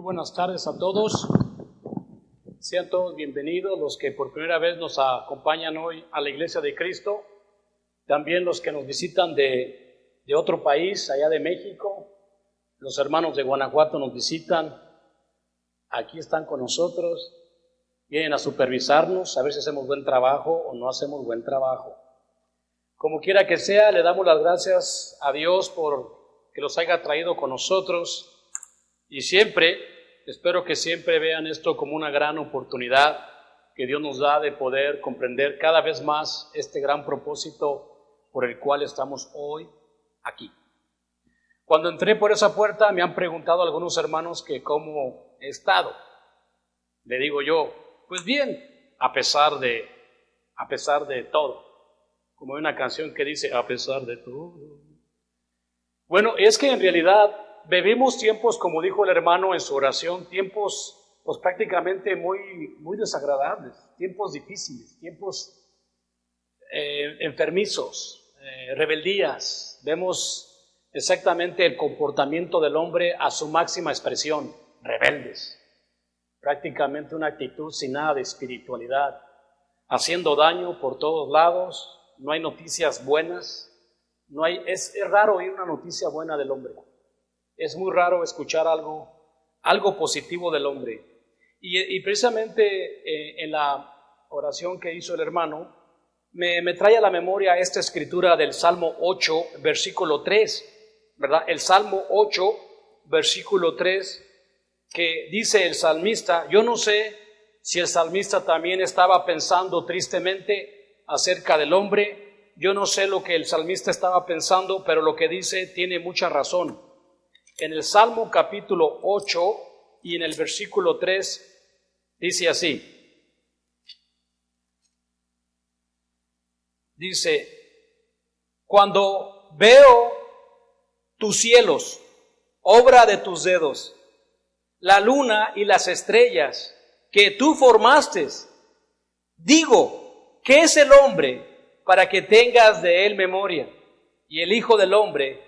buenas tardes a todos. Sean todos bienvenidos los que por primera vez nos acompañan hoy a la Iglesia de Cristo. También los que nos visitan de otro país, allá de México. Los hermanos de Guanajuato nos visitan. Aquí están con nosotros. Vienen a supervisarnos, a ver si hacemos buen trabajo o no hacemos buen trabajo. Como quiera que sea, le damos las gracias a Dios por que los haya traído con nosotros. Y espero que siempre vean esto como una gran oportunidad que Dios nos da de poder comprender cada vez más este gran propósito por el cual estamos hoy aquí. Cuando entré por esa puerta me han preguntado algunos hermanos que cómo he estado. Le digo yo, pues bien, a pesar de todo. Como hay una canción que dice, a pesar de todo. Bueno, es que en realidad vivimos tiempos, como dijo el hermano en su oración, tiempos pues prácticamente muy desagradables, tiempos difíciles, tiempos enfermizos, rebeldías. Vemos exactamente el comportamiento del hombre a su máxima expresión, rebeldes. Prácticamente una actitud sin nada de espiritualidad, haciendo daño por todos lados, no hay noticias buenas, es raro oír una noticia buena del hombre. Es muy raro escuchar algo positivo del hombre. Y precisamente en la oración que hizo el hermano, me trae a la memoria esta escritura del Salmo 8, versículo 3, ¿verdad? El Salmo 8, versículo 3, que dice el salmista, yo no sé si el salmista también estaba pensando tristemente acerca del hombre, yo no sé lo que el salmista estaba pensando, pero lo que dice tiene mucha razón. En el Salmo capítulo 8 y en el versículo 3 dice así. Dice, cuando veo tus cielos, obra de tus dedos, la luna y las estrellas que tú formaste, digo, ¿qué es el hombre para que tengas de él memoria? Y el hijo del hombre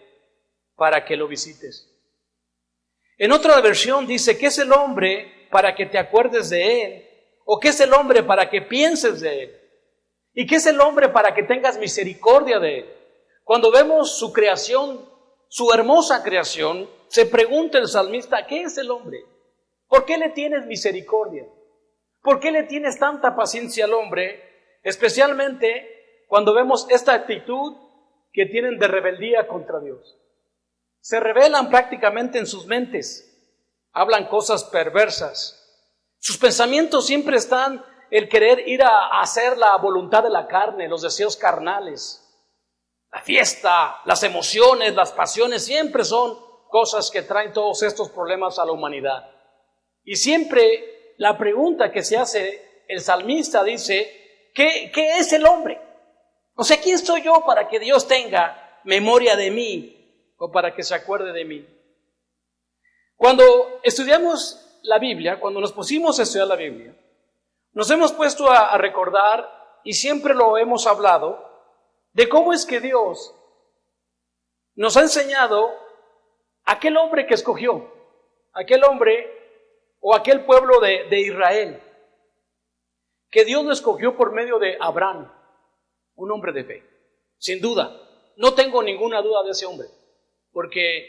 para que lo visites. En otra versión dice, ¿qué es el hombre para que te acuerdes de él? ¿O qué es el hombre para que pienses de él? ¿Y qué es el hombre para que tengas misericordia de él? Cuando vemos su creación, su hermosa creación, se pregunta el salmista, ¿qué es el hombre? ¿Por qué le tienes misericordia? ¿Por qué le tienes tanta paciencia al hombre? Especialmente cuando vemos esta actitud que tienen de rebeldía contra Dios. Se rebelan prácticamente en sus mentes, hablan cosas perversas. Sus pensamientos siempre están el querer ir a hacer la voluntad de la carne, los deseos carnales. La fiesta, las emociones, las pasiones, siempre son cosas que traen todos estos problemas a la humanidad. Y siempre la pregunta que se hace el salmista dice, ¿qué es el hombre? O sea, ¿quién soy yo para que Dios tenga memoria de mí? O para que se acuerde de mí. Cuando estudiamos la Biblia, cuando nos pusimos a estudiar la Biblia, nos hemos puesto a recordar, y siempre lo hemos hablado, de cómo es que Dios nos ha enseñado aquel hombre que escogió, aquel hombre o aquel pueblo de Israel, que Dios lo escogió por medio de Abraham, un hombre de fe. Sin duda, no tengo ninguna duda de ese hombre. Porque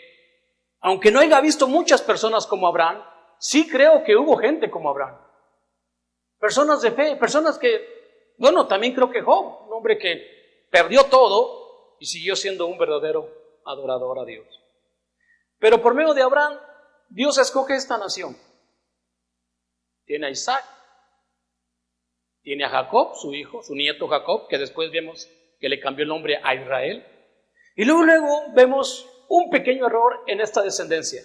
aunque no haya visto muchas personas como Abraham, sí creo que hubo gente como Abraham. Personas de fe, personas que, también creo que Job, un hombre que perdió todo y siguió siendo un verdadero adorador a Dios. Pero por medio de Abraham, Dios escoge esta nación. Tiene a Isaac, tiene a Jacob, su hijo, su nieto Jacob, que después vemos que le cambió el nombre a Israel. Y luego vemos un pequeño error en esta descendencia.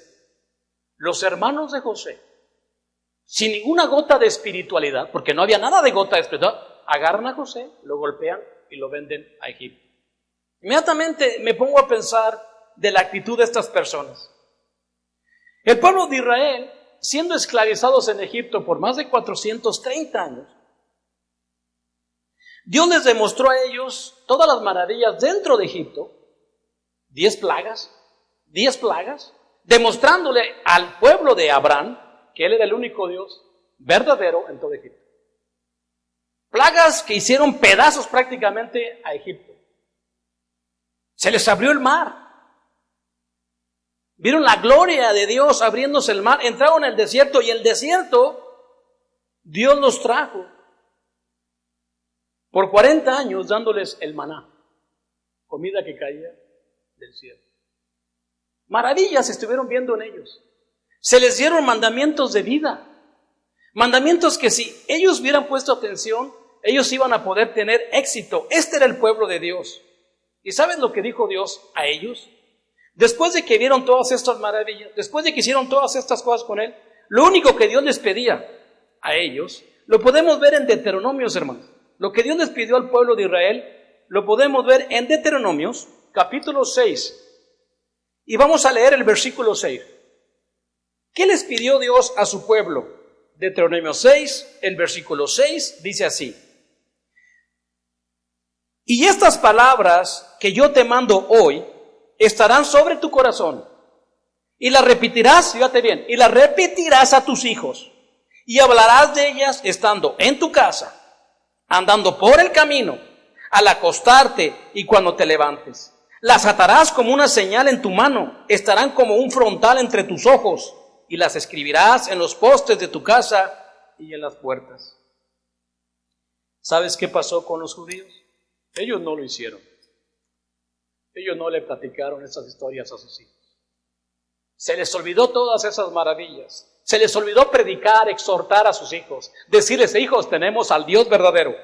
Los hermanos de José, sin ninguna gota de espiritualidad, porque no había nada de gota de espiritualidad, agarran a José, lo golpean y lo venden a Egipto. Inmediatamente me pongo a pensar de la actitud de estas personas. El pueblo de Israel, siendo esclavizados en Egipto por más de 430 años, Dios les demostró a ellos todas las maravillas dentro de Egipto, 10 plagas, demostrándole al pueblo de Abraham que Él era el único Dios verdadero en todo Egipto. Plagas que hicieron pedazos prácticamente a Egipto. Se les abrió el mar. Vieron la gloria de Dios abriéndose el mar. Entraron en el desierto y el desierto Dios los trajo por 40 años dándoles el maná, comida que caía del cielo. Maravillas estuvieron viendo en ellos. Se les dieron mandamientos de vida. Mandamientos que si ellos hubieran puesto atención, ellos iban a poder tener éxito. Este era el pueblo de Dios. ¿Y saben lo que dijo Dios a ellos? Después de que vieron todas estas maravillas, después de que hicieron todas estas cosas con Él, lo único que Dios les pedía a ellos, lo podemos ver en Deuteronomios, hermanos. Lo que Dios les pidió al pueblo de Israel, lo podemos ver en Deuteronomios, capítulo 6. Y vamos a leer el versículo 6. ¿Qué les pidió Dios a su pueblo? Deuteronomio 6, el versículo 6, dice así: y estas palabras que yo te mando hoy estarán sobre tu corazón, y las repetirás, fíjate bien, y las repetirás a tus hijos, y hablarás de ellas estando en tu casa, andando por el camino, al acostarte y cuando te levantes. Las atarás como una señal en tu mano, estarán como un frontal entre tus ojos, y las escribirás en los postes de tu casa y en las puertas. ¿Sabes qué pasó con los judíos? Ellos no lo hicieron. Ellos no le platicaron esas historias a sus hijos. Se les olvidó todas esas maravillas. Se les olvidó predicar, exhortar a sus hijos. Decirles: hijos, tenemos al Dios verdadero.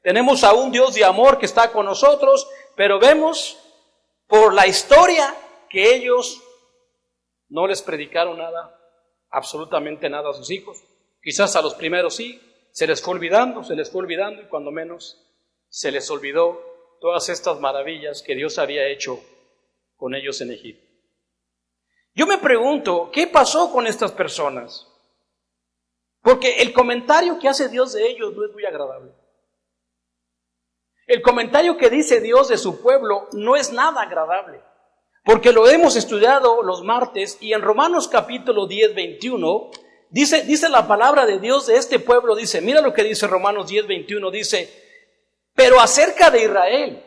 Tenemos a un Dios de amor que está con nosotros, pero vemos por la historia que ellos no les predicaron nada, absolutamente nada a sus hijos. Quizás a los primeros sí, se les fue olvidando y cuando menos se les olvidó todas estas maravillas que Dios había hecho con ellos en Egipto. Yo me pregunto, ¿qué pasó con estas personas? Porque el comentario que hace Dios de ellos no es muy agradable. El comentario que dice Dios de su pueblo no es nada agradable. Porque lo hemos estudiado los martes y en Romanos capítulo 10, 21, dice la palabra de Dios de este pueblo, dice, mira lo que dice Romanos 10, 21, dice, pero acerca de Israel,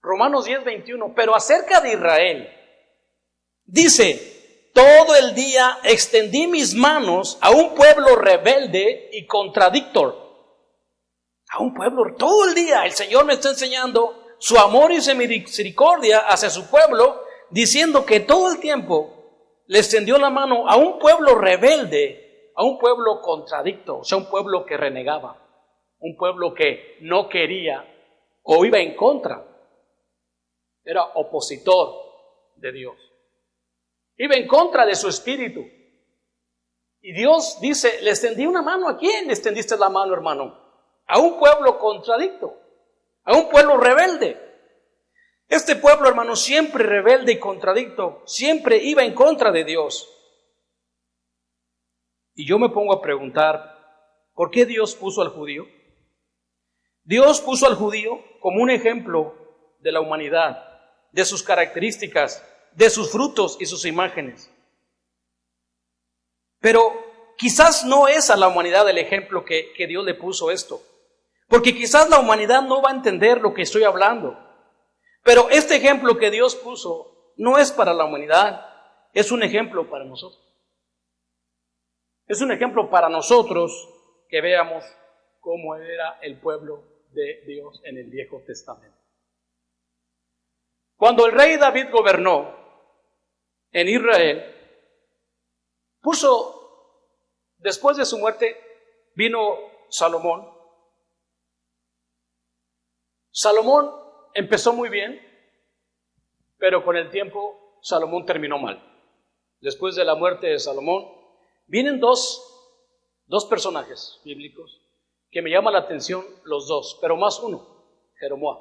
Romanos 10, 21, pero acerca de Israel, dice, todo el día extendí mis manos a un pueblo rebelde y contradictor. A un pueblo, todo el día el Señor me está enseñando su amor y su misericordia hacia su pueblo, diciendo que todo el tiempo le extendió la mano a un pueblo rebelde, a un pueblo contradicto, o sea, un pueblo que renegaba, un pueblo que no quería o iba en contra, era opositor de Dios, iba en contra de su espíritu. Y Dios dice, le extendí una mano. ¿A quién le extendiste la mano, hermano? A un pueblo contradicto, a un pueblo rebelde. Este pueblo, hermano, siempre rebelde y contradicto, siempre iba en contra de Dios. Y yo me pongo a preguntar, ¿por qué Dios puso al judío? Dios puso al judío como un ejemplo de la humanidad, de sus características, de sus frutos y sus imágenes. Pero quizás no es a la humanidad el ejemplo que Dios le puso esto. Porque quizás la humanidad no va a entender lo que estoy hablando. Pero este ejemplo que Dios puso no es para la humanidad, es un ejemplo para nosotros. Es un ejemplo para nosotros que veamos cómo era el pueblo de Dios en el Viejo Testamento. Cuando el rey David gobernó en Israel, después de su muerte, vino Salomón. Salomón empezó muy bien, pero con el tiempo Salomón terminó mal. Después de la muerte de Salomón, vienen dos personajes bíblicos que me llaman la atención los dos, pero más uno, Jeroboam.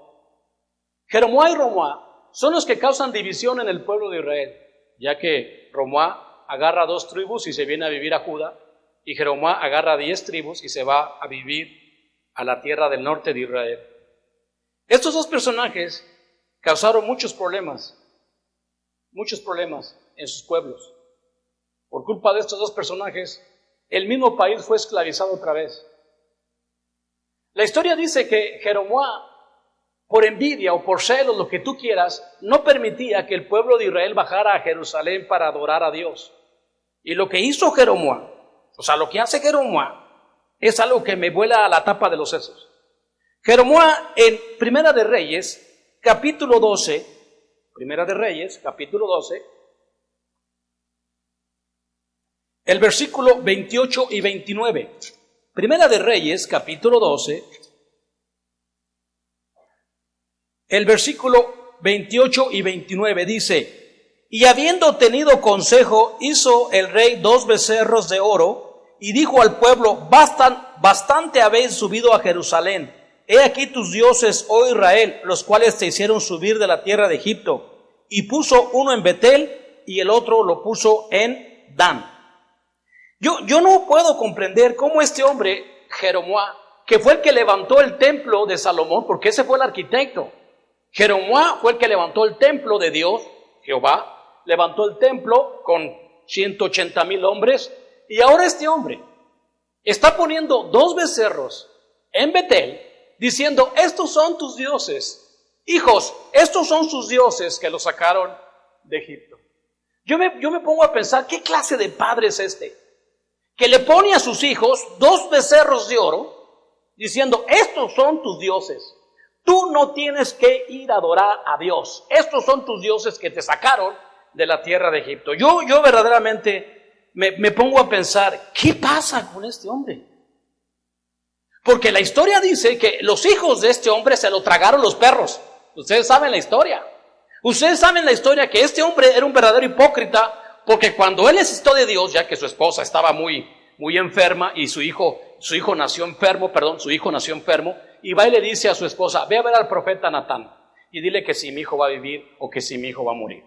Jeroboam y Roboam son los que causan división en el pueblo de Israel, ya que Roboam agarra 2 tribus y se viene a vivir a Judá, y Jeroboam agarra 10 tribus y se va a vivir a la tierra del norte de Israel. Estos 2 personajes causaron muchos problemas en sus pueblos. Por culpa de estos dos personajes, el mismo país fue esclavizado otra vez. La historia dice que Jeroboam, por envidia o por celos, lo que tú quieras, no permitía que el pueblo de Israel bajara a Jerusalén para adorar a Dios. Y lo que hizo Jeroboam, o sea, lo que hace Jeroboam, es algo que me vuela a la tapa de los sesos. Jeroboam en Primera de Reyes, capítulo 12, Primera de Reyes, capítulo 12, el versículo 28 y 29. Primera de Reyes, capítulo 12, el versículo 28 y 29 dice: y habiendo tenido consejo, hizo el rey 2 becerros de oro, y dijo al pueblo: bastante habéis subido a Jerusalén. He aquí tus dioses, oh Israel, los cuales te hicieron subir de la tierra de Egipto. Y puso uno en Betel, y el otro lo puso en Dan. Yo no puedo comprender cómo este hombre, Jeroboam, que fue el que levantó el templo de Salomón, porque ese fue el arquitecto. Jeroboam fue el que levantó el templo de Dios, Jehová, levantó el templo con 180,000 hombres, y ahora este hombre está poniendo 2 becerros en Betel, diciendo: estos son tus dioses, hijos, estos son sus dioses que los sacaron de Egipto. Yo me pongo a pensar, ¿qué clase de padre es este? Que le pone a sus hijos 2 becerros de oro, diciendo: estos son tus dioses. Tú no tienes que ir a adorar a Dios. Estos son tus dioses que te sacaron de la tierra de Egipto. Yo verdaderamente me pongo a pensar, ¿qué pasa con este hombre? Porque la historia dice que los hijos de este hombre se lo tragaron los perros. Ustedes saben la historia. Ustedes saben la historia que este hombre era un verdadero hipócrita, porque cuando él necesitó de Dios, ya que su esposa estaba muy enferma y su hijo nació enfermo, y va y le dice a su esposa: ve a ver al profeta Natán y dile que si mi hijo va a vivir o que si mi hijo va a morir.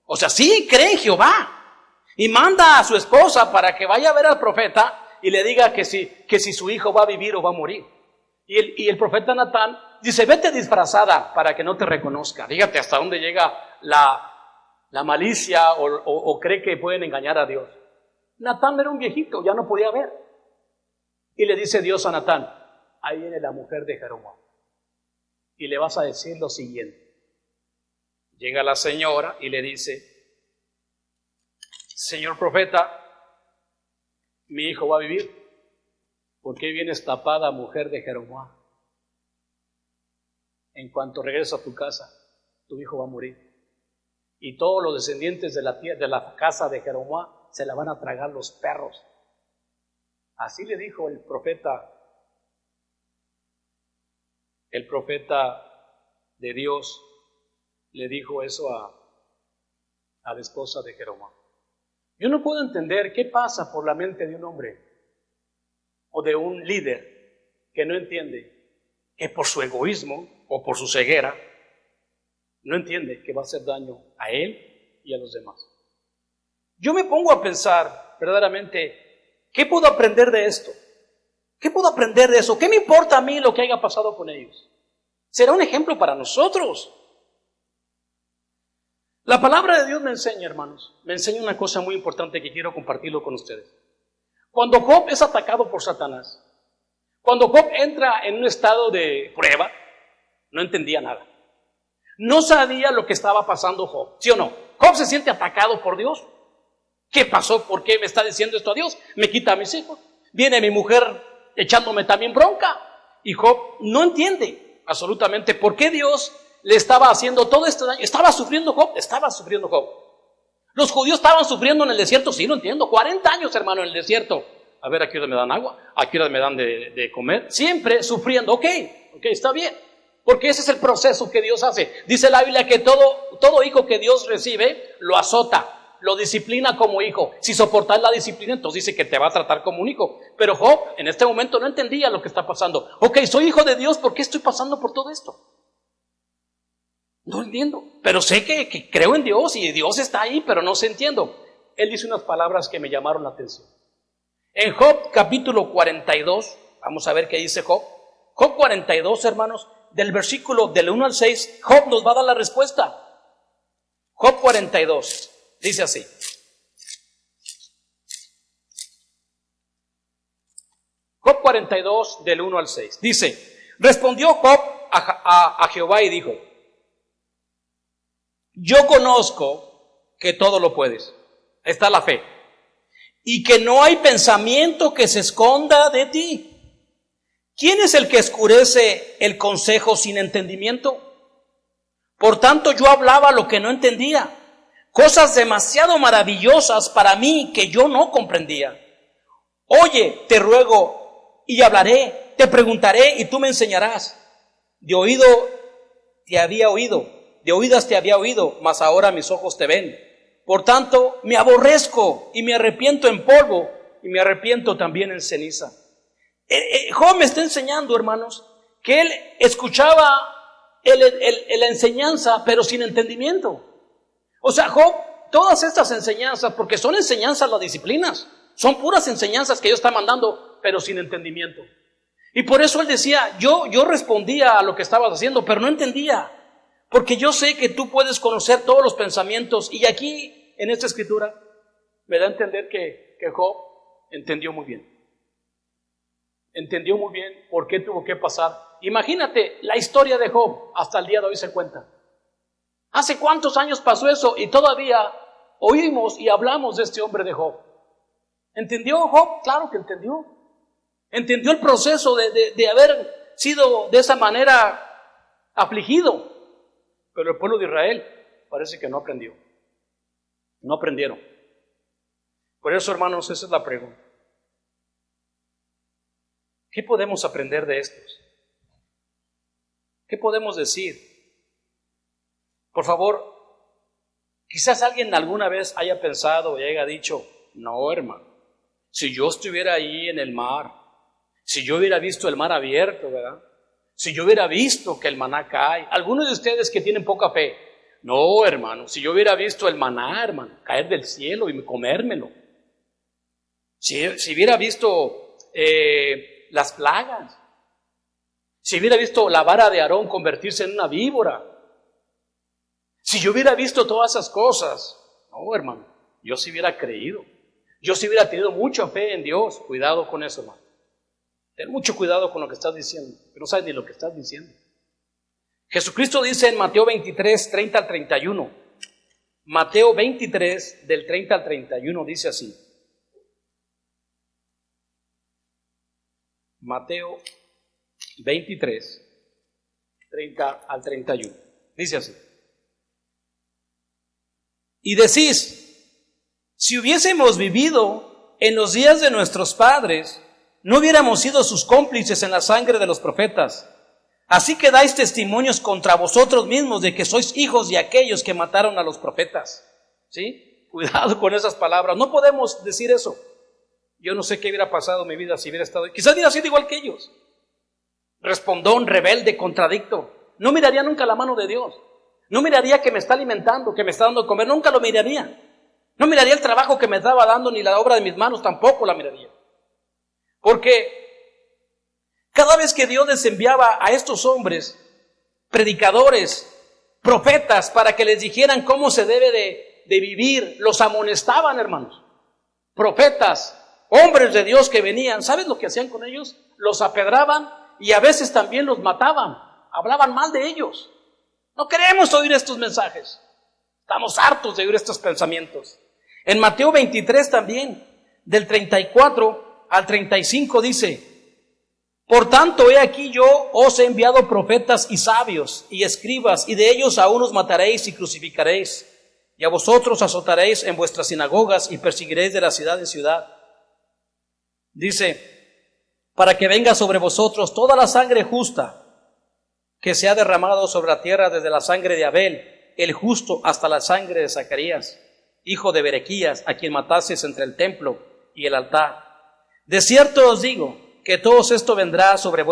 O sea, sí cree en Jehová, y manda a su esposa para que vaya a ver al profeta y le diga que si su hijo va a vivir o va a morir. Y el profeta Natán dice: vete disfrazada para que no te reconozca. Fíjate hasta dónde llega la malicia o cree que pueden engañar a Dios. Natán era un viejito, ya no podía ver. Y le dice Dios a Natán: ahí viene la mujer de Jeroboam, y le vas a decir lo siguiente. Llega la señora y le dice: señor profeta, mi hijo va a vivir. ¿Por qué vienes tapada, mujer de Jeroboam? En cuanto regreses a tu casa, tu hijo va a morir. Y todos los descendientes de la casa de Jeroboam se la van a tragar los perros. Así le dijo el profeta de Dios, le dijo eso a la esposa de Jeroboam. Yo no puedo entender qué pasa por la mente de un hombre o de un líder que no entiende que por su egoísmo o por su ceguera no entiende que va a hacer daño a él y a los demás. Yo me pongo a pensar verdaderamente, ¿qué puedo aprender de esto? ¿Qué puedo aprender de eso? ¿Qué me importa a mí lo que haya pasado con ellos? Será un ejemplo para nosotros. La palabra de Dios me enseña, hermanos, me enseña una cosa muy importante que quiero compartirlo con ustedes. Cuando Job es atacado por Satanás, cuando Job entra en un estado de prueba, no entendía nada. No sabía lo que estaba pasando Job, ¿sí o no? Job se siente atacado por Dios. ¿Qué pasó? ¿Por qué me está diciendo esto a Dios? Me quita a mis hijos. Viene mi mujer echándome también bronca. Y Job no entiende absolutamente por qué Dios le estaba haciendo todo este daño. Estaba sufriendo Job. Los judíos estaban sufriendo en el desierto, sí, lo entiendo. 40 años, hermano, en el desierto. A ver, ¿a qué hora me dan agua? ¿A qué hora me dan de comer? Siempre sufriendo. Ok, está bien. Porque ese es el proceso que Dios hace. Dice la Biblia que todo hijo que Dios recibe, lo azota, lo disciplina como hijo. Si soportas la disciplina, entonces dice que te va a tratar como un hijo. Pero Job en este momento no entendía lo que está pasando. Ok, soy hijo de Dios, ¿por qué estoy pasando por todo esto? No entiendo, pero sé que creo en Dios y Dios está ahí, pero no sé, entiendo. Él dice unas palabras que me llamaron la atención. En Job capítulo 42, vamos a ver qué dice Job. Job 42, hermanos, del versículo del 1 al 6, Job nos va a dar la respuesta. Job 42, dice así: Job 42, del 1 al 6. Dice, respondió Job a Jehová y dijo, yo conozco que todo lo puedes. Está la fe. Y que no hay pensamiento que se esconda de ti. ¿Quién es el que oscurece el consejo sin entendimiento? Por tanto, yo hablaba lo que no entendía, cosas demasiado maravillosas para mí que yo no comprendía. Oye, te ruego y hablaré, te preguntaré y tú me enseñarás. De oído te había oído, de oídas te había oído, mas ahora mis ojos te ven. Por tanto, me aborrezco y me arrepiento en polvo y me arrepiento también en ceniza. Job me está enseñando, hermanos, que él escuchaba la enseñanza, pero sin entendimiento. O sea, Job, todas estas enseñanzas, porque son enseñanzas las disciplinas, son puras enseñanzas que Dios está mandando, pero sin entendimiento. Y por eso él decía, yo respondía a lo que estabas haciendo, pero no entendía, porque yo sé que tú puedes conocer todos los pensamientos. Y aquí, en esta escritura, me da a entender que Job entendió muy bien. Entendió muy bien por qué tuvo que pasar. Imagínate la historia de Job, hasta el día de hoy se cuenta. ¿Hace cuántos años pasó eso? Y todavía oímos y hablamos de este hombre de Job. ¿Entendió Job? Claro que entendió. Entendió el proceso de haber sido de esa manera afligido. Pero el pueblo de Israel parece que no aprendió. No aprendieron. Por eso, hermanos, esa es la pregunta. ¿Qué podemos aprender de estos? ¿Qué podemos decir? Por favor, quizás alguien alguna vez haya pensado y haya dicho, no, hermano, si yo estuviera ahí en el mar, si yo hubiera visto el mar abierto, ¿verdad? Si yo hubiera visto que el maná cae. Algunos de ustedes que tienen poca fe, no, hermano, si yo hubiera visto el maná, hermano, caer del cielo y comérmelo. Si hubiera visto las plagas, si hubiera visto la vara de Aarón convertirse en una víbora, si yo hubiera visto todas esas cosas, no, hermano, yo sí hubiera creído, yo sí hubiera tenido mucha fe en Dios. Cuidado con eso, hermano. Ten mucho cuidado con lo que estás diciendo, que no sabes ni lo que estás diciendo. Jesucristo dice en Mateo 23, 30 al 31, Mateo 23, del 30 al 31, dice así. Mateo 23, 30 al 31. Dice así. Y decís, si hubiésemos vivido en los días de nuestros padres, no hubiéramos sido sus cómplices en la sangre de los profetas. Así que dais testimonios contra vosotros mismos de que sois hijos de aquellos que mataron a los profetas. ¿Sí? Cuidado con esas palabras. No podemos decir eso. Yo no sé qué hubiera pasado en mi vida si hubiera estado... Quizás hubiera sido igual que ellos. Respondón, rebelde, contradicto. No miraría nunca la mano de Dios. No miraría que me está alimentando, que me está dando de comer. Nunca lo miraría. No miraría el trabajo que me estaba dando, ni la obra de mis manos tampoco la miraría. Porque cada vez que Dios les enviaba a estos hombres, predicadores, profetas, para que les dijeran cómo se debe de vivir, los amonestaban, hermanos. Profetas, hombres de Dios que venían, ¿sabes lo que hacían con ellos? Los apedraban y a veces también los mataban, hablaban mal de ellos. No queremos oír estos mensajes, estamos hartos de oír estos pensamientos. En Mateo 23 también, del 34 al 35 dice, por tanto, he aquí yo os he enviado profetas y sabios y escribas, y de ellos a unos mataréis y crucificaréis, y a vosotros azotaréis en vuestras sinagogas y perseguiréis de la ciudad en ciudad. Dice, para que venga sobre vosotros toda la sangre justa que se ha derramado sobre la tierra, desde la sangre de Abel, el justo, hasta la sangre de Zacarías, hijo de Berequías, a quien matasteis entre el templo y el altar. De cierto os digo que todo esto vendrá sobre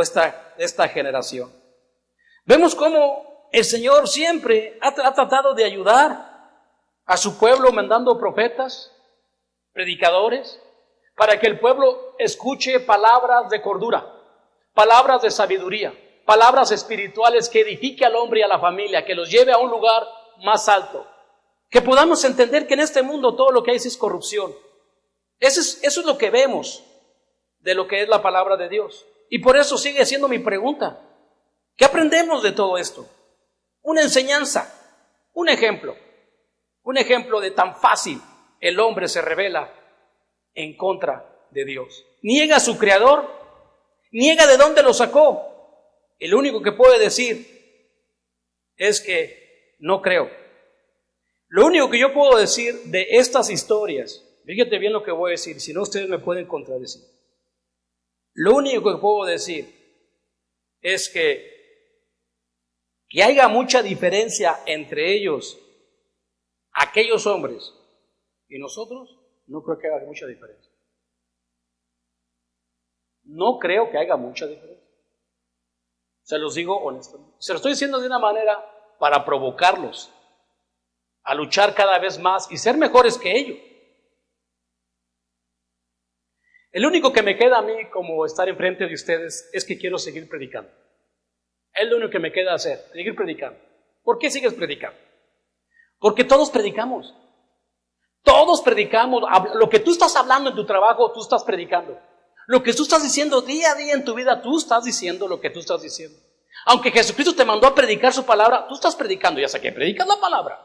esta generación. Vemos cómo el Señor siempre ha tratado de ayudar a su pueblo mandando profetas, predicadores, para que el pueblo escuche palabras de cordura, palabras de sabiduría, palabras espirituales que edifique al hombre y a la familia, que los lleve a un lugar más alto. Que podamos entender que en este mundo todo lo que hay es corrupción. Eso es lo que vemos de lo que es la palabra de Dios. Y por eso sigue siendo mi pregunta. ¿Qué aprendemos de todo esto? Una enseñanza, un ejemplo de tan fácil el hombre se rebela en contra de Dios. Niega a su creador, niega de dónde lo sacó. El único que puede decir es que no creo. Lo único que yo puedo decir de estas historias, fíjate bien lo que voy a decir, si no ustedes me pueden contradecir. Lo único que puedo decir es que haya mucha diferencia entre ellos, aquellos hombres, y nosotros, no creo que haya mucha diferencia. No creo que haya mucha diferencia. Se los digo honestamente. Se lo estoy diciendo de una manera para provocarlos a luchar cada vez más y ser mejores que ellos. El único que me queda a mí como estar enfrente de ustedes es que quiero seguir predicando. Es lo único que me queda hacer, seguir predicando. ¿Por qué sigues predicando? Porque todos predicamos. Todos predicamos. Lo que tú estás hablando en tu trabajo, tú estás predicando. Lo que tú estás diciendo día a día en tu vida, tú estás diciendo lo que tú estás diciendo. Aunque Jesucristo te mandó a predicar su palabra, tú estás predicando. Ya sé que predicas la palabra.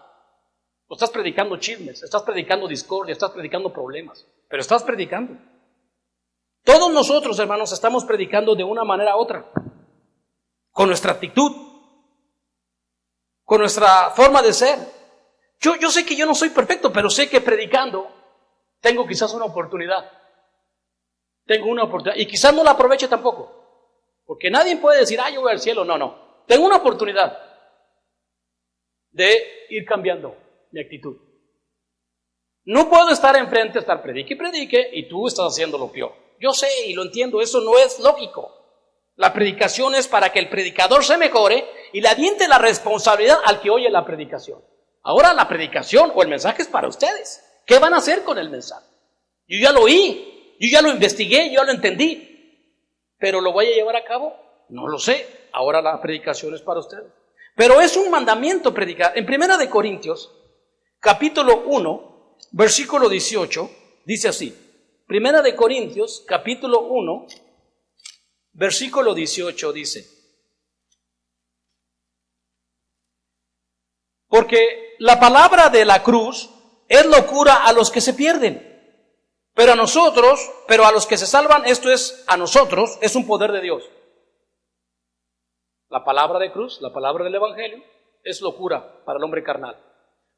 O estás predicando chismes, estás predicando discordia, estás predicando problemas. Pero estás predicando. Todos nosotros, hermanos, estamos predicando de una manera u otra. Con nuestra actitud, con nuestra forma de ser. Yo sé que yo no soy perfecto, pero sé que predicando tengo quizás una oportunidad. Tengo una oportunidad y quizás no la aproveche tampoco. Porque nadie puede decir, yo voy al cielo. No. Tengo una oportunidad de ir cambiando mi actitud. No puedo estar enfrente, estar predique y tú estás haciendo lo peor. Yo sé y lo entiendo, eso no es lógico. La predicación es para que el predicador se mejore y le aviente la responsabilidad al que oye la predicación. Ahora la predicación o el mensaje es para ustedes. ¿Qué van a hacer con el mensaje? Yo ya lo oí, yo ya lo investigué, yo ya lo entendí. ¿Pero lo voy a llevar a cabo? No lo sé. Ahora la predicación es para ustedes. Pero es un mandamiento predicar. En 1 Corintios, capítulo 1, versículo 18, dice así. 1 Corintios, capítulo 1, versículo 18 dice: porque la palabra de la cruz es locura a los que se pierden, pero a los que se salvan, esto es a nosotros, es un poder de Dios. La palabra de cruz, la palabra del evangelio, es locura para el hombre carnal.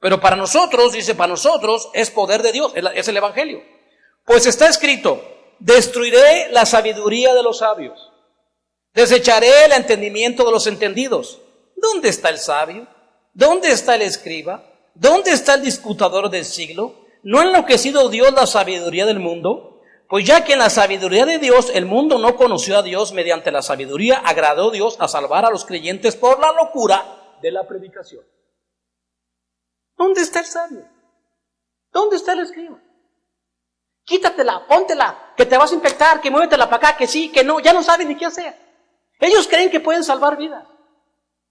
Pero para nosotros, dice, para nosotros es poder de Dios, es el evangelio. Pues está escrito: destruiré la sabiduría de los sabios, desecharé el entendimiento de los entendidos. ¿Dónde está el sabio? ¿Dónde está el escriba? ¿Dónde está el disputador del siglo? ¿No ha enloquecido Dios la sabiduría del mundo? Pues ya que en la sabiduría de Dios el mundo no conoció a Dios, mediante la sabiduría agradó Dios a salvar a los creyentes por la locura de la predicación. ¿Dónde está el sabio? ¿Dónde está el escriba? Quítatela, póntela, que te vas a infectar, que muévetela para acá, que sí, que no, ya no saben ni qué hacer. Ellos creen que pueden salvar vidas.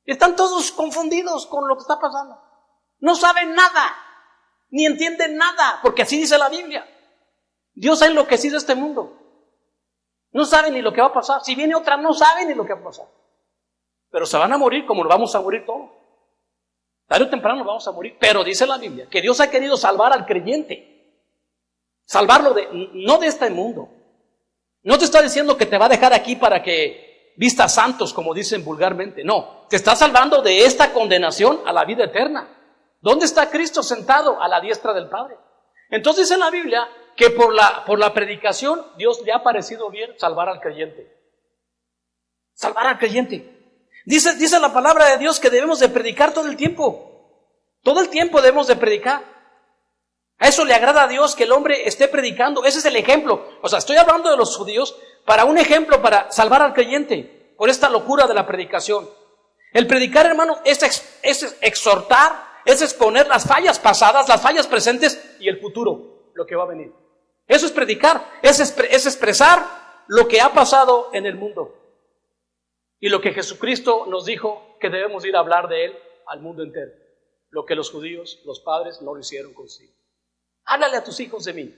Están todos confundidos con lo que está pasando. No saben nada, ni entienden nada, porque así dice la Biblia. Dios ha enloquecido este mundo. No saben ni lo que va a pasar. Si viene otra, no saben ni lo que va a pasar. Pero se van a morir como nos vamos a morir todos. Tarde o temprano nos vamos a morir. Pero dice la Biblia que Dios ha querido salvar al creyente. Salvarlo no de este mundo. No te está diciendo que te va a dejar aquí para que vistas santos, como dicen vulgarmente. No, te está salvando de esta condenación a la vida eterna. ¿Dónde está Cristo sentado? A la diestra del Padre. Entonces dice en la Biblia que por la predicación Dios le ha parecido bien salvar al creyente. Salvar al creyente. Dice la palabra de Dios que debemos de predicar todo el tiempo. Todo el tiempo debemos de predicar. A eso le agrada a Dios, que el hombre esté predicando. Ese es el ejemplo. O sea, estoy hablando de los judíos para un ejemplo para salvar al creyente por esta locura de la predicación. El predicar, hermanos, es exhortar, es exponer las fallas pasadas, las fallas presentes y el futuro, lo que va a venir. Eso es predicar, es expresar lo que ha pasado en el mundo y lo que Jesucristo nos dijo que debemos ir a hablar de Él al mundo entero. Lo que los judíos, los padres, no lo hicieron consigo. Háblale a tus hijos de mí.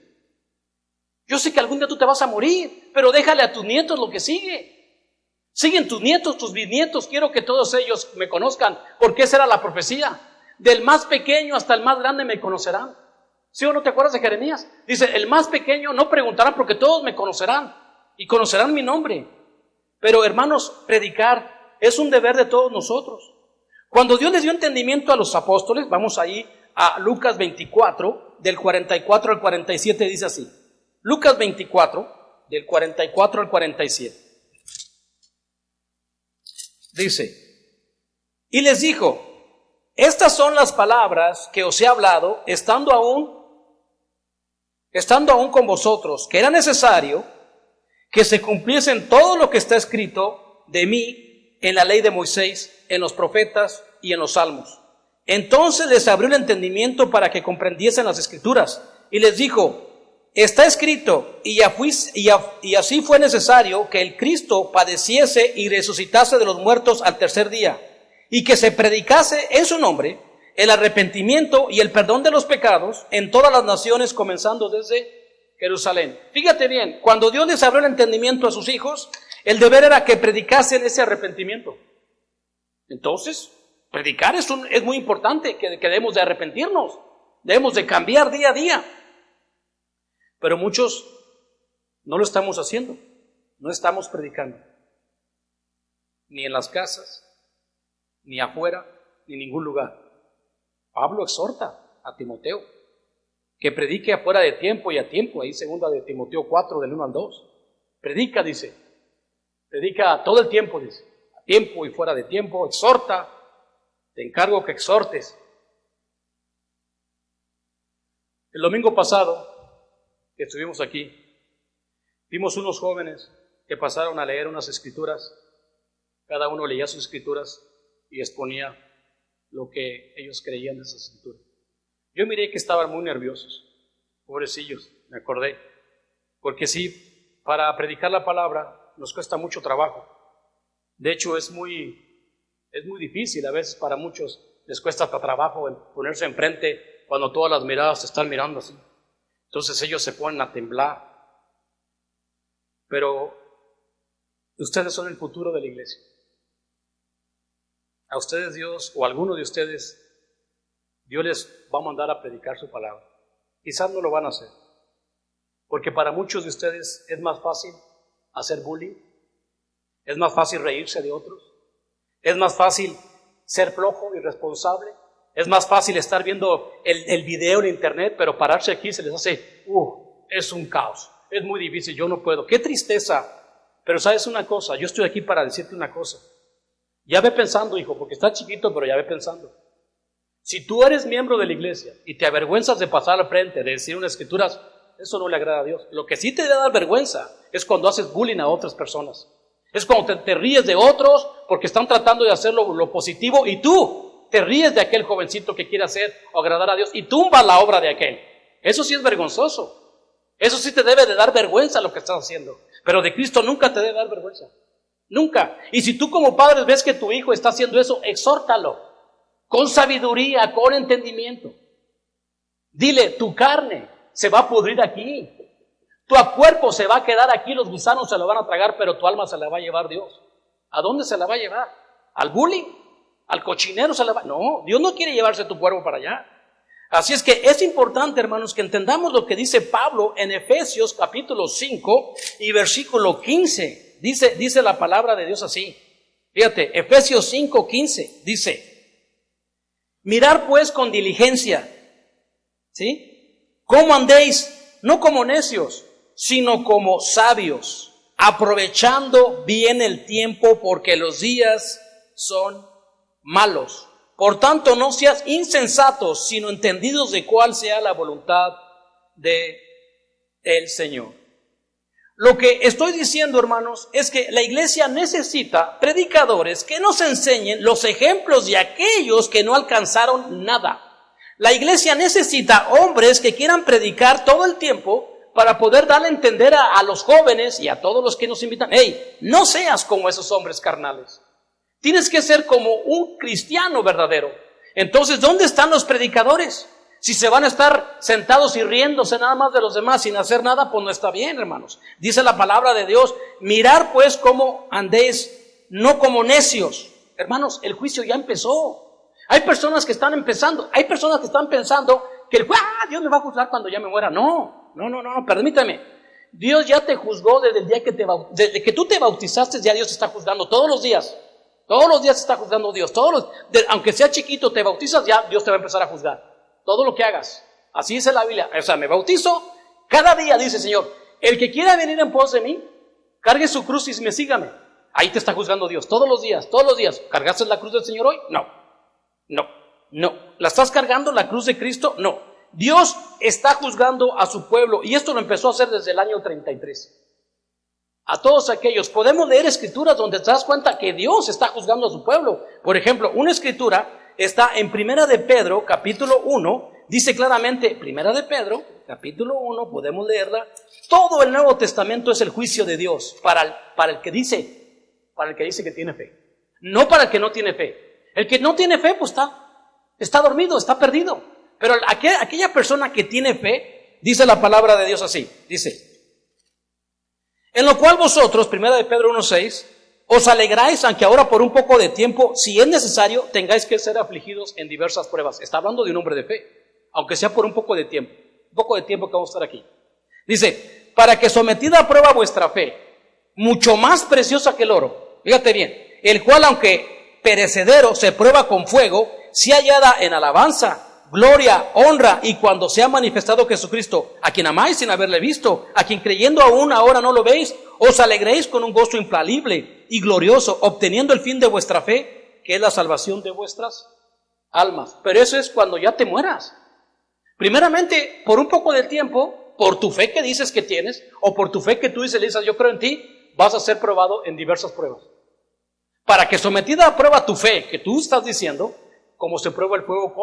Yo sé que algún día tú te vas a morir, pero déjale a tus nietos lo que sigue. Siguen tus nietos, tus bisnietos. Quiero que todos ellos me conozcan, porque esa era la profecía. Del más pequeño hasta el más grande me conocerán. ¿Sí o no te acuerdas de Jeremías? Dice, el más pequeño no preguntará porque todos me conocerán y conocerán mi nombre. Pero hermanos, predicar es un deber de todos nosotros. Cuando Dios les dio entendimiento a los apóstoles, vamos ahí a Lucas 24, del 44 al 47, dice así. Lucas 24, del 44 al 47. Dice, y les dijo, estas son las palabras que os he hablado, estando aún con vosotros, que era necesario que se cumpliesen todo lo que está escrito de mí en la ley de Moisés, en los profetas y en los salmos. Entonces les abrió el entendimiento para que comprendiesen las escrituras, y les dijo, está escrito, y así fue necesario que el Cristo padeciese y resucitase de los muertos al tercer día, y que se predicase en su nombre el arrepentimiento y el perdón de los pecados en todas las naciones, comenzando desde Jerusalén. Fíjate bien, cuando Dios les abrió el entendimiento a sus hijos, el deber era que predicasen ese arrepentimiento. Entonces, predicar es muy importante, que debemos de arrepentirnos, debemos de cambiar día a día. Pero muchos no lo estamos haciendo, no estamos predicando, ni en las casas, ni afuera, ni en ningún lugar. Pablo exhorta a Timoteo que predique afuera de tiempo y a tiempo, ahí segunda de Timoteo 4, del 1 al 2. Predica, dice, predica todo el tiempo, dice, a tiempo y fuera de tiempo, exhorta, te encargo que exhortes. El domingo pasado, que estuvimos aquí, vimos unos jóvenes que pasaron a leer unas escrituras, cada uno leía sus escrituras y exponía lo que ellos creían de esas escrituras. Yo miré que estaban muy nerviosos, pobrecillos, me acordé, porque sí, para predicar la palabra nos cuesta mucho trabajo. De hecho, es muy difícil, a veces para muchos les cuesta hasta trabajo el ponerse enfrente cuando todas las miradas se están mirando así. Entonces ellos se ponen a temblar. Pero ustedes son el futuro de la iglesia. A ustedes Dios, o a alguno de ustedes, Dios les va a mandar a predicar su palabra. Quizás no lo van a hacer, porque para muchos de ustedes es más fácil hacer bullying, es más fácil reírse de otros, es más fácil ser flojo, irresponsable, es más fácil estar viendo el video en internet, pero pararse aquí se les hace, es un caos, es muy difícil, yo no puedo. ¡Qué tristeza! Pero sabes una cosa, yo estoy aquí para decirte una cosa. Ya ve pensando, hijo, porque estás chiquito, pero ya ve pensando. Si tú eres miembro de la iglesia y te avergüenzas de pasar al frente, de decir unas escrituras, eso no le agrada a Dios. Lo que sí te debe dar vergüenza es cuando haces bullying a otras personas. Es cuando te ríes de otros porque están tratando de hacer lo positivo y tú te ríes de aquel jovencito que quiere hacer o agradar a Dios y tumbas la obra de aquel. Eso sí es vergonzoso. Eso sí te debe de dar vergüenza lo que estás haciendo. Pero de Cristo nunca te debe dar vergüenza. Nunca. Y si tú como padre ves que tu hijo está haciendo eso, exhórtalo. Con sabiduría, con entendimiento. Dile, tu carne se va a pudrir aquí. Tu cuerpo se va a quedar aquí, los gusanos se lo van a tragar, pero tu alma se la va a llevar Dios. ¿A dónde se la va a llevar? ¿Al bullying? ¿Al cochinero se la va? No, Dios no quiere llevarse tu cuerpo para allá. Así es que es importante, hermanos, que entendamos lo que dice Pablo en Efesios capítulo 5 y versículo 15. Dice la palabra de Dios así. Fíjate, Efesios 5:15 dice, mirad pues con diligencia, ¿sí? ¿Cómo andéis? No como necios, sino como sabios, aprovechando bien el tiempo, porque los días son malos. Por tanto, no seas insensatos, sino entendidos de cuál sea la voluntad de el Señor. Lo que estoy diciendo, hermanos, es que la iglesia necesita predicadores que nos enseñen los ejemplos de aquellos que no alcanzaron nada. La iglesia necesita hombres que quieran predicar todo el tiempo para poder darle a entender a los jóvenes y a todos los que nos invitan, hey, no seas como esos hombres carnales. Tienes que ser como un cristiano verdadero. Entonces, ¿dónde están los predicadores? Si se van a estar sentados y riéndose nada más de los demás sin hacer nada, pues no está bien, hermanos. Dice la palabra de Dios, mirar pues cómo andéis, no como necios. Hermanos, el juicio ya empezó. Hay personas que están empezando, hay personas que están pensando que Dios me va a juzgar cuando ya me muera. No, permítame. Dios ya te juzgó desde el día desde que tú te bautizaste, ya Dios te está juzgando todos los días. Todos los días te está juzgando Dios. Aunque sea chiquito, te bautizas, ya Dios te va a empezar a juzgar. Todo lo que hagas. Así dice la Biblia. O sea, me bautizo, cada día dice el Señor, el que quiera venir en pos de mí, cargue su cruz y sígame. Ahí te está juzgando Dios, todos los días. ¿Cargaste la cruz del Señor hoy? No. ¿La estás cargando, la cruz de Cristo? No. Dios está juzgando a su pueblo, y esto lo empezó a hacer desde el año 33. A todos aquellos, podemos leer escrituras donde te das cuenta que Dios está juzgando a su pueblo. Por ejemplo, una escritura está en Primera de Pedro, capítulo 1, dice claramente, Primera de Pedro, capítulo 1, podemos leerla, todo el Nuevo Testamento es el juicio de Dios para el que dice que tiene fe, no para el que no tiene fe. El que no tiene fe, pues está dormido, está perdido. Pero aquella persona que tiene fe, dice la palabra de Dios así, dice, en lo cual vosotros, Primera de Pedro 1:6, os alegráis, aunque ahora por un poco de tiempo, si es necesario, tengáis que ser afligidos en diversas pruebas. Está hablando de un hombre de fe, aunque sea por un poco de tiempo que vamos a estar aquí. Dice, para que sometida a prueba vuestra fe, mucho más preciosa que el oro, fíjate bien, el cual aunque perecedero se prueba con fuego, sea hallada en alabanza, gloria, honra, y cuando sea manifestado Jesucristo, a quien amáis sin haberle visto, a quien creyendo aún ahora no lo veis, os alegréis con un gozo infalible y glorioso, obteniendo el fin de vuestra fe, que es la salvación de vuestras almas. Pero eso es cuando ya te mueras. Primeramente, por un poco de tiempo, por tu fe que dices que tienes, o por tu fe que tú dices, yo creo en ti, vas a ser probado en diversas pruebas. Para que sometida a prueba tu fe, que tú estás diciendo, como se prueba el fuego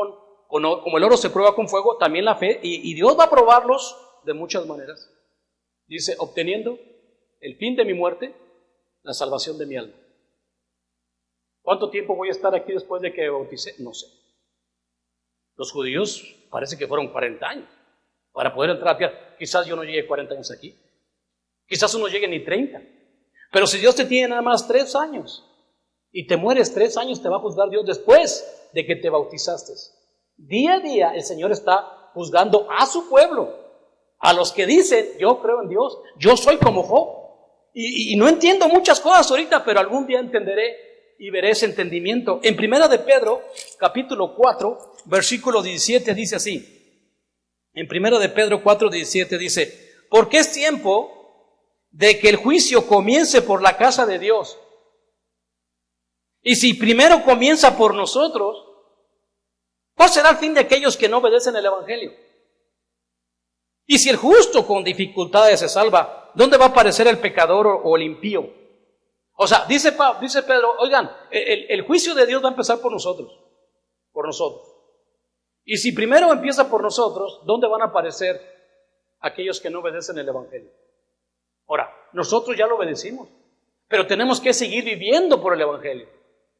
como el oro se prueba con fuego, también la fe, y Dios va a probarlos de muchas maneras. Dice, obteniendo el fin de mi muerte, la salvación de mi alma. ¿Cuánto tiempo voy a estar aquí después de que me bauticé? No sé. Los judíos parece que fueron 40 años para poder entrar a tierra. Quizás yo no llegue 40 años aquí. Quizás uno llegue ni 30. Pero si Dios te tiene nada más 3 años y te mueres 3 años, te va a juzgar Dios después de que te bautizaste. Día a día el Señor está juzgando a su pueblo, a los que dicen, yo creo en Dios, yo soy como Job. Y no entiendo muchas cosas ahorita, pero algún día entenderé y veré ese entendimiento. En Primera de Pedro, capítulo 4, versículo 17, dice así. En Primera de Pedro 4, 17 dice, porque es tiempo de que el juicio comience por la casa de Dios. Y si primero comienza por nosotros, ¿cuál será el fin de aquellos que no obedecen el Evangelio? Y si el justo con dificultades se salva, ¿dónde va a aparecer el pecador o el impío? O sea, dice Pedro, oigan, el juicio de Dios va a empezar por nosotros. Y si primero empieza por nosotros, ¿dónde van a aparecer aquellos que no obedecen el Evangelio? Ahora, nosotros ya lo obedecimos, pero tenemos que seguir viviendo por el Evangelio.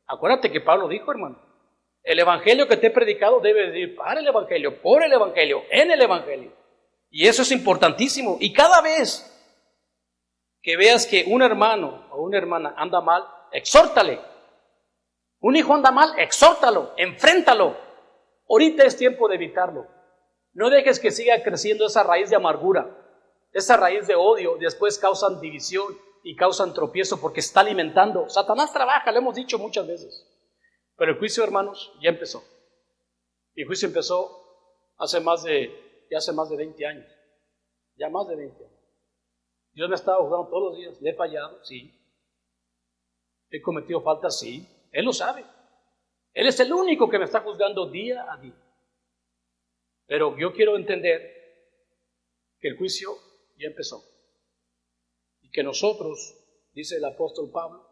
Acuérdate que Pablo dijo, hermano, el Evangelio que te he predicado debe ir para el Evangelio, por el Evangelio, en el Evangelio. Y eso es importantísimo. Y cada vez que veas que un hermano o una hermana anda mal, exhórtale. Un hijo anda mal, exhórtalo, enfréntalo. Ahorita es tiempo de evitarlo. No dejes que siga creciendo esa raíz de amargura, esa raíz de odio. Después causan división y causan tropiezo porque está alimentando. Satanás trabaja, lo hemos dicho muchas veces. Pero el juicio, hermanos, ya empezó. Y el juicio empezó hace más de 20 años. Ya más de 20 años. Dios me ha estado juzgando todos los días. ¿Le he fallado? Sí. ¿He cometido faltas? Sí. Él lo sabe. Él es el único que me está juzgando día a día. Pero yo quiero entender que el juicio ya empezó. Y que nosotros, dice el apóstol Pablo,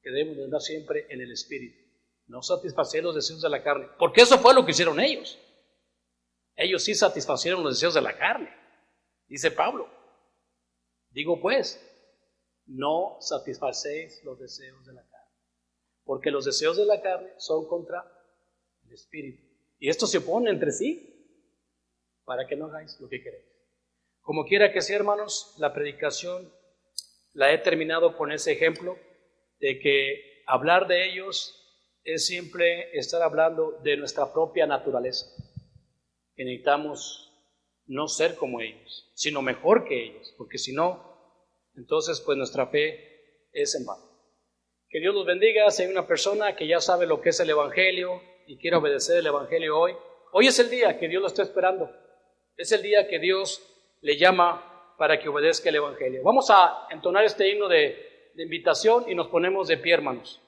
que debemos de andar siempre en el Espíritu. No satisfacer los deseos de la carne. Porque eso fue lo que hicieron ellos. Ellos sí satisfacieron los deseos de la carne. Dice Pablo. Digo pues, no satisfacéis los deseos de la carne. Porque los deseos de la carne son contra el Espíritu. Y estos se oponen entre sí. para que no hagáis lo que queréis. Como quiera que sea, hermanos, la predicación la he terminado con ese ejemplo de que hablar de ellos es siempre estar hablando de nuestra propia naturaleza, que necesitamos no ser como ellos, sino mejor que ellos, porque si no, entonces pues nuestra fe es en vano. Que Dios los bendiga. Si hay una persona que ya sabe lo que es el Evangelio y quiere obedecer el Evangelio hoy es el día que Dios lo está esperando. Es el día que Dios le llama para que obedezca el Evangelio. Vamos a entonar este himno de invitación y nos ponemos de pie, hermanos.